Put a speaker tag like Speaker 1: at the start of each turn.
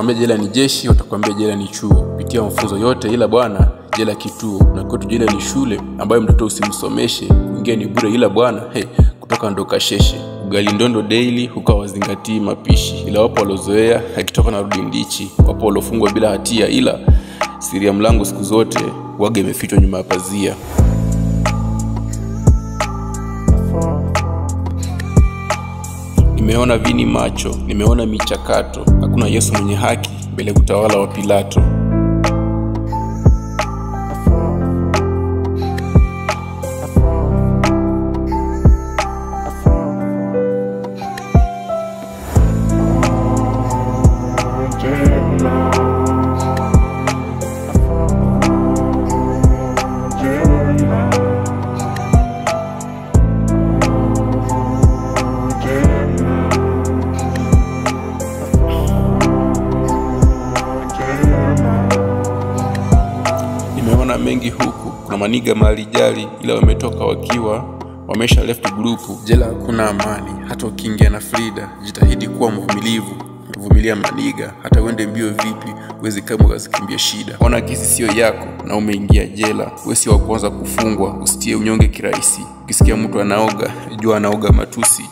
Speaker 1: Watakwambia jela ni jeshi, watakwambia jela ni chuo. Pitia mafunzo yote, ila bwana jela kituo. Na kwetu jela ni shule ambayo mtoto usimsomeshe. Kuingia ni bure, ila bwana kutoka ndo kasheshe. Ugali ndondo daily hukawazingatii mapishi, ila wapo walozoea akitoka na rudi ndichi. Wapo walofungwa bila hatia, ila siri ya mlango siku zote wage imefichwa nyuma ya pazia. Nimeona vini macho, nimeona michakato. Hakuna Yesu mwenye haki mbele utawala wa Pilato. Nimeona mengi huku, kuna maniga malijali, ila wametoka wakiwa wamesha left group. Jela hakuna amani, hata ukiingia na Frida. Jitahidi kuwa mvumilivu, vumilia maniga. Hata uende mbio vipi, uwezi kama ukazikimbia shida. Ona kesi sio yako na umeingia jela. Wewe si wa kwanza kufungwa, usitie unyonge kirahisi. Ukisikia mtu anaoga, jua anaoga matusi.